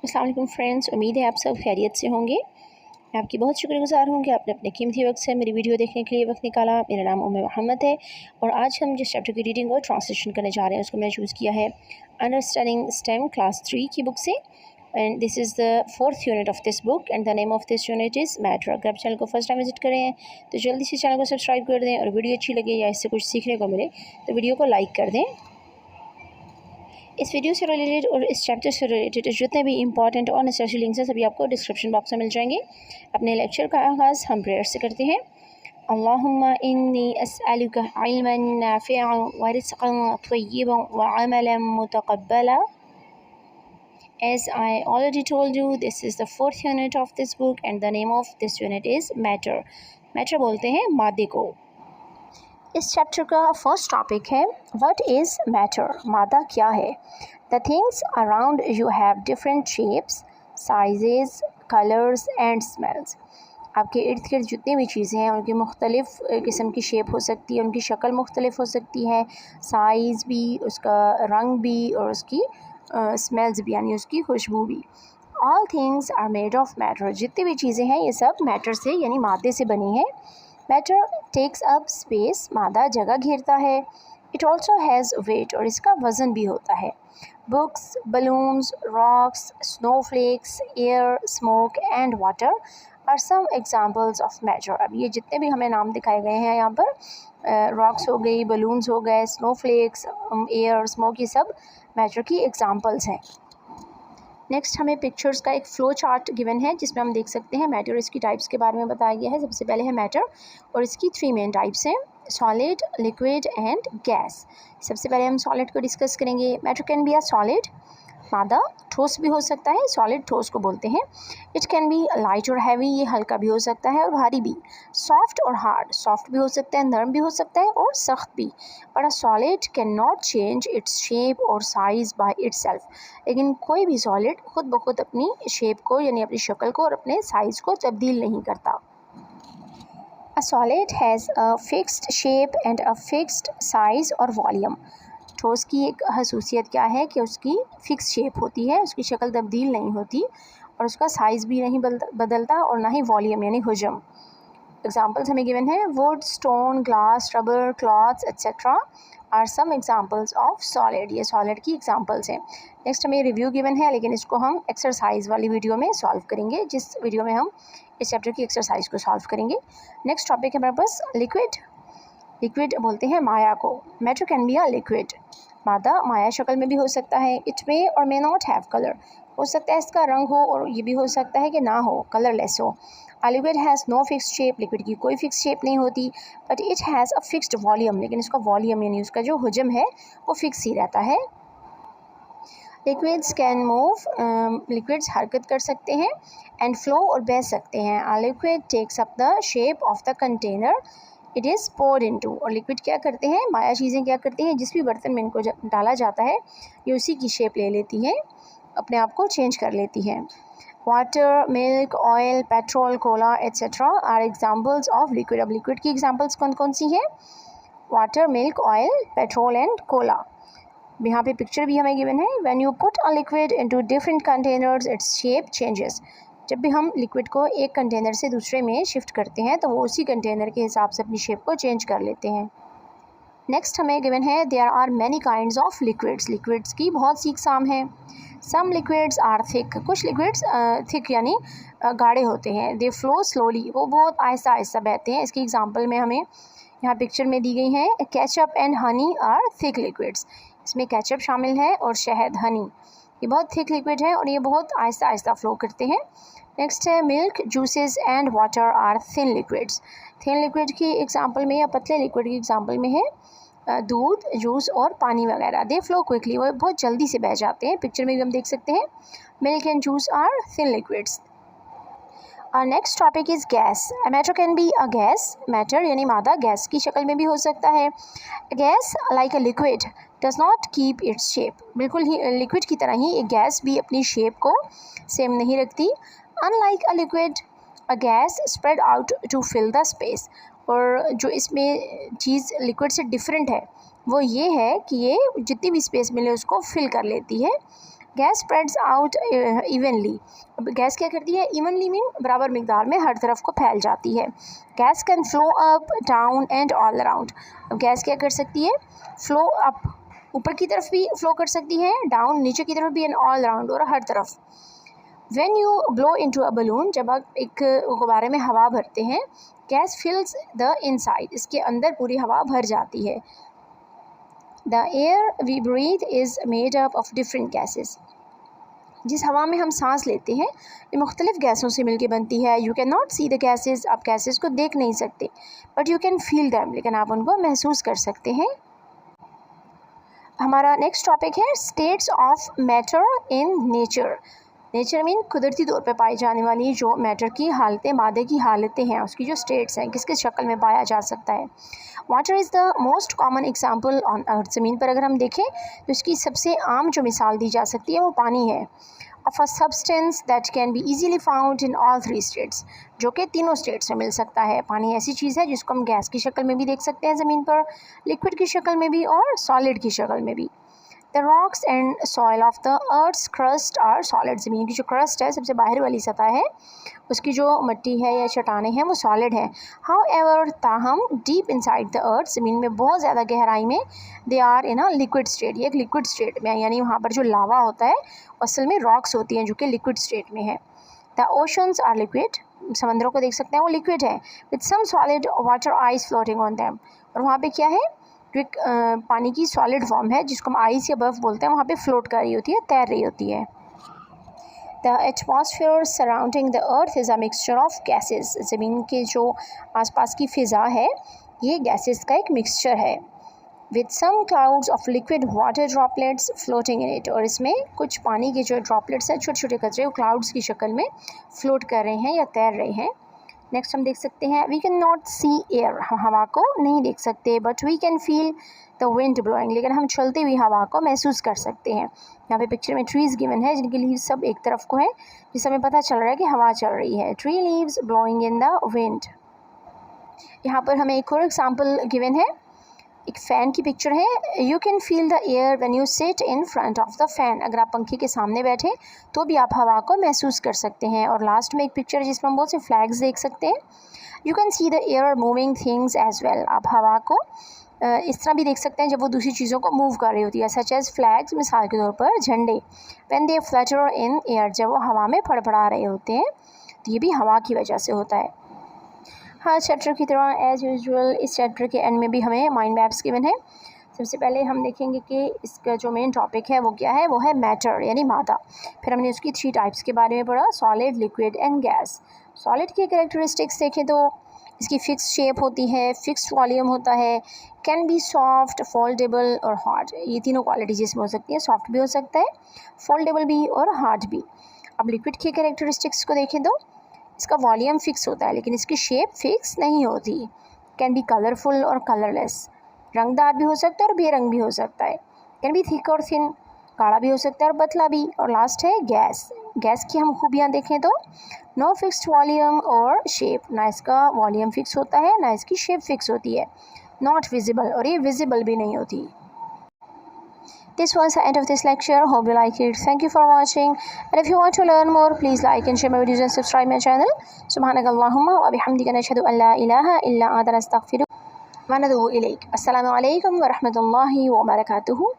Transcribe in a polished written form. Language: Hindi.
अस्सलाम वालेकुम फ्रेंड्स, उम्मीद है आप सब खैरियत से होंगे। मैं आपकी बहुत शुक्रगुज़ार हूँ कि आपने अपने कीमती वक्त से मेरी वीडियो देखने के लिए वक्त निकाला। मेरा नाम उम्मे मोहम्मद है और आज हम जिस चैप्टर की रीडिंग और ट्रांसलेशन करने जा रहे हैं उसको मैंने चूज़ किया है अंडरस्टैंडिंग स्टेम क्लास 3 की बुक से। And this is the 4th unit of this book and the name of this unit is matter. अगर आप चैनल को फर्स्ट टाइम विजिट करें हैं तो जल्दी से चैनल को सब्सक्राइब कर दें और वीडियो अच्छी लगे या इससे कुछ सीखने को मिले तो वीडियो को लाइक कर दें। इस वीडियो से रिलेटेड और इस चैप्टर से रिलेटेड जितने भी इंपॉर्टेंट और नेसेसरी लिंक्स हैं सभी आपको डिस्क्रिप्शन बॉक्स में मिल जाएंगे। अपने लेक्चर का आगाज़ हम प्रेयर से करते हैं। अल्लाहुम्मा इन्नी अस्अलुका इल्मन नाफ़िअन व रिज़्क़न तय्यिबन व Amlan मुतक़ब्बला। As I already told you, this is the 4th unit of this book and the name of this unit is matter. Matter बोलते हैं मादे को। इस चैप्टर का फर्स्ट टॉपिक है व्हाट इज़ मैटर। मादा क्या है। The things around you have different shapes, sizes, colours and smells. आपके इर्द गिर्द जितनी भी चीज़ें हैं उनकी मुख्तलिफ़ किस्म की शेप हो सकती है, उनकी शक्ल मुख्तलिफ हो सकती है, साइज़ भी, उसका रंग भी और उसकी स्मेल्स भी यानी उसकी खुशबू भी। All things are made of matter. जितनी भी चीज़ें हैं ये सब मैटर से यानी मादे से बनी हैं। Matter takes up space. मादा जगह घेरता है। इट ऑल्सो हैज़ वेट और इसका वज़न भी होता है। Books, balloons, rocks, snowflakes, air, smoke and water are some examples of matter. अब ये जितने भी हमें नाम दिखाए गए हैं यहाँ पर, रॉक्स हो गई, बलून्स हो गए, स्नोफ्लेक्स, एयर, स्मोक, ये सब मैटर की एग्जाम्पल्स हैं। नेक्स्ट हमें पिक्चर्स का एक फ्लो चार्ट गिवन है जिसमें हम देख सकते हैं मैटर और इसकी टाइप्स के बारे में बताया गया है। सबसे पहले है मैटर और इसकी 3 मेन टाइप्स हैं, सॉलिड, लिक्विड एंड गैस। सबसे पहले हम सॉलिड को डिस्कस करेंगे। Matter can be a solid, मादा ठोस भी हो सकता है, सॉलिड ठोस को बोलते हैं। इट कैन बी लाइट और हैवी, ये हल्का भी हो सकता है और भारी भी। सॉफ्ट और हार्ड, सॉफ्ट भी हो सकता है, नरम भी हो सकता है और सख्त भी। But a solid can not change its shape और साइज बाय इटसेल्फ। लेकिन कोई भी सॉलिड खुद ब खुद अपनी शेप को यानी अपनी शक्ल को और अपने साइज को तब्दील नहीं करता। A solid has a fixed shape and a fixed size और वॉल्यूम। ठोस की एक खसूसियत क्या है कि उसकी फ़िक्स शेप होती है, उसकी शक्ल तब्दील नहीं होती और उसका साइज़ भी नहीं बदलता और ना ही वॉल्यूम यानी हुजम। एग्जांपल्स हमें गिवन है wood, stone, glass, rubber, clothes etcetera are some examples of solid. ये सॉलिड की एग्जांपल्स हैं। नेक्स्ट हमें रिव्यू गिवन है लेकिन इसको हम एक्सरसाइज वाली वीडियो में सॉल्व करेंगे, जिस वीडियो में हम इस चैप्टर की एक्सरसाइज को सॉल्व करेंगे। नेक्स्ट टॉपिक है हमारे पास लिक्विड। लिक्विड बोलते हैं माया को। Matter can be a liquid. मादा माया शक्ल में भी हो सकता है। इट मे और मे नॉट हैव कलर, हो सकता है इसका रंग हो और ये भी हो सकता है कि ना हो, कलरलेस हो। A liquid has no fixed shape, liquid की कोई फिक्स शेप नहीं होती। But it has a fixed volume, लेकिन इसका वॉल्यूम यानी उसका जो हुजम है वो फिक्स ही रहता है। लिक्विड्स कैन मूव, लिक्विड्स हरकत कर सकते हैं। एंड फ्लो और बह सकते हैं। A liquid takes up the shape of the container it is poured into. और लिक्विड क्या करते हैं, माया चीज़ें क्या करती हैं, जिस भी बर्तन में इनको डाला जाता है ये उसी की शेप ले लेती हैं, अपने आप को चेंज कर लेती हैं। Water, milk, oil, petrol, cola etcetera are examples of liquid. अब लिक्विड की एग्जाम्पल्स कौन कौन सी हैं, water, milk, oil, petrol and cola. यहाँ पे पिक्चर भी हमें गिवन है। When you put a liquid into different containers its shape changes. जब भी हम लिक्विड को एक कंटेनर से दूसरे में शिफ्ट करते हैं तो वो उसी कंटेनर के हिसाब से अपनी शेप को चेंज कर लेते हैं। नेक्स्ट हमें गिवन है there are many kinds of liquids. Liquids की बहुत सी इकसाम हैं। सम लिक्विड्स आर थिक, कुछ लिक्विड्स थिक यानी गाढ़े होते हैं। दे फ्लो स्लोली, वो बहुत आहिस्ता आहिस्ता बहते हैं। इसकी एग्जांपल में हमें यहाँ पिक्चर में दी गई हैं। Ketchup and honey are thick liquids. इसमें केचप शामिल है और शहद, हनी, ये बहुत थिक लिक्विड है और ये बहुत आहिस्ता आहिस्ता फ्लो करते हैं। नेक्स्ट है milk, juices and water are thin liquids. Thin liquid की एग्जांपल में या पतले लिक्विड की एग्जांपल में है दूध, जूस और पानी वगैरह। दे फ्लो क्विकली, वो बहुत जल्दी से बह जाते हैं। पिक्चर में भी हम देख सकते हैं milk and juice are thin liquids. Our next topic is gas. A matter can be a gas. Matter यानी मादा गैस की शक्ल में भी हो सकता है। Gas like a liquid does not keep its shape. बिल्कुल ही लिक्विड की तरह ही एक गैस भी अपनी शेप को सेम नहीं रखती। Unlike a liquid, a gas spread out to fill the space. और जो इसमें चीज़ लिक्विड से डिफरेंट है वो ये है कि ये जितनी भी स्पेस मिले उसको फिल कर लेती है। Gas spreads out evenly. अब गैस क्या करती है, इवनली मीन बराबर मिकदार में हर तरफ को फैल जाती है। Gas can flow up down and all around. अब गैस क्या कर सकती है, फ्लो अप ऊपर की तरफ भी फ्लो कर सकती है, डाउन नीचे की तरफ भी, एंड ऑल अराउंड और हर तरफ। When you blow into a balloon, जब आप एक गुब्बारे में हवा भरते हैं, गैस फिल्स द इनसाइड, इसके अंदर पूरी हवा भर जाती है। The air we breathe is made up of different gases. जिस हवा में हम सांस लेते हैं ये मुख्तलिफ गैसों से मिलकर बनती है। You can not see the gases, आप गैसेस को देख नहीं सकते, but you can feel them, लेकिन आप उनको महसूस कर सकते हैं। हमारा नेक्स्ट टॉपिक है states of matter in nature. Nature mean कुदरती तौर पे पाई जाने वाली जो मैटर की हालतें, मादे की हालतें हैं, उसकी जो स्टेट्स हैं, किस किस शक्ल में पाया जा सकता है। Water is the most common example on earth. ज़मीन पर अगर हम देखें तो इसकी सबसे आम जो मिसाल दी जा सकती है वो पानी है। Of a substance that can be easily found in all 3 states, जो कि तीनों स्टेट्स में मिल सकता है। पानी ऐसी चीज़ है जिसको हम गैस की शक्ल में भी देख सकते हैं ज़मीन पर, लिक्विड की शक्ल में भी और सॉलिड की शक्ल में भी। The rocks and soil of the earth's crust are solid. ज़मीन की जो क्रस्ट है, सबसे बाहर वाली सतह है, उसकी जो मिट्टी है या चट्टानें हैं वो सॉलिड है। हाउ एवर, ताहम, डीप इनसाइड द अर्थ, ज़मीन में बहुत ज़्यादा गहराई में, they are in a liquid state, ये एक लिक्विड स्टेट में है, यानी वहाँ पर जो लावा होता है असल में रॉक्स होती हैं जो कि लिक्विड स्टेट में है। द ओशंस आर लिक्विड, समंदरों को देख सकते हैं वो लिक्विड है, with some solid water ice floating on them. और वहाँ पे क्या है, जो एक पानी की सॉलिड फॉर्म है जिसको हम आइस या बर्फ़ बोलते हैं, वहाँ पे फ्लोट कर रही होती है, तैर रही होती है। The atmosphere surrounding the earth is a mixture of gases. ज़मीन के जो आसपास की फ़िज़ा है ये गैसेस का एक मिक्सचर है। With some clouds of liquid water droplets floating in it, और इसमें कुछ पानी के जो ड्रॉपलेट्स हैं, छोटे छोटे कचरे, वो क्लाउड्स की शक्ल में फ्लोट कर रहे हैं या तैर रहे हैं। नेक्स्ट हम देख सकते हैं we can not see air, हम हवा को नहीं देख सकते, but we can feel the wind blowing, लेकिन हम चलती हुई हवा को महसूस कर सकते हैं। यहाँ पे पिक्चर में ट्रीज़ गिवन है जिनकी लीव्स सब एक तरफ को है, जिससे हमें पता चल रहा है कि हवा चल रही है। Tree leaves blowing in the wind. यहाँ पर हमें एक और एग्जाम्पल गिवन है, एक फ़ैन की पिक्चर है। You can feel the air when you sit in front of the fan, अगर आप पंखे के सामने बैठे तो भी आप हवा को महसूस कर सकते हैं। और लास्ट में एक पिक्चर है जिसमें हम बहुत से फ्लैग्स देख सकते हैं। You can see the air moving things as well, आप हवा को इस तरह भी देख सकते हैं जब वो दूसरी चीज़ों को मूव कर रही होती है, सच एज फ्लैग्स, मिसाल के तौर पर झंडे। When they Flutter in air, जब वो हवा में फड़फड़ा रहे होते हैं, तो ये भी हवा की वजह से होता है। हाँ, चैप्टर की तरह एज़ यूजुअल इस चैप्टर के एंड में भी हमें माइंड मैप्स गिवन है। सबसे पहले हम देखेंगे कि इसका जो मेन टॉपिक है वो क्या है, वो है मैटर यानी मादा। फिर हमने उसकी 3 टाइप्स के बारे में पढ़ा, solid, liquid and gas. Solid की कैरेक्टरिस्टिक्स देखें तो इसकी फ़िक्स शेप होती है, फ़िक्स्ड वॉल्यूम होता है, कैन बी सॉफ्ट, फोल्डेबल और हार्ड। ये तीनों क्वालिटीज़ इसमें हो सकती हैं, सॉफ्ट भी हो सकता है, फोल्डेबल भी और हार्ड भी। अब लिक्विड की कैरेक्टरिस्टिक्स को देखें तो इसका वॉल्यूम फिक्स होता है लेकिन इसकी शेप फिक्स नहीं होती। कैन बी कलरफुल और कलरलेस, रंगदार भी हो सकता है और बेरंग भी हो सकता है। कैन बी थिक और थिन, गाढ़ा भी हो सकता है और पतला भी। और लास्ट है गैस। गैस की हम खूबियाँ देखें तो नो फिक्स्ड वॉल्यूम और शेप, ना इसका वॉल्यूम फिक्स होता है ना इसकी शेप फिक्स होती है। नॉट विजिबल, और ये विजिबल भी नहीं होती। This was the end of this lecture. Hope you like it. Thank you for watching. And if you want to learn more, please like and share my videos and subscribe my channel. Subhanakallahumma wa bihamdika nashhadu an la ilaha illa anta nastaghfiruka wa natubu ilayk. Assalamu alaikum wa rahmatullahi wa barakatuhu.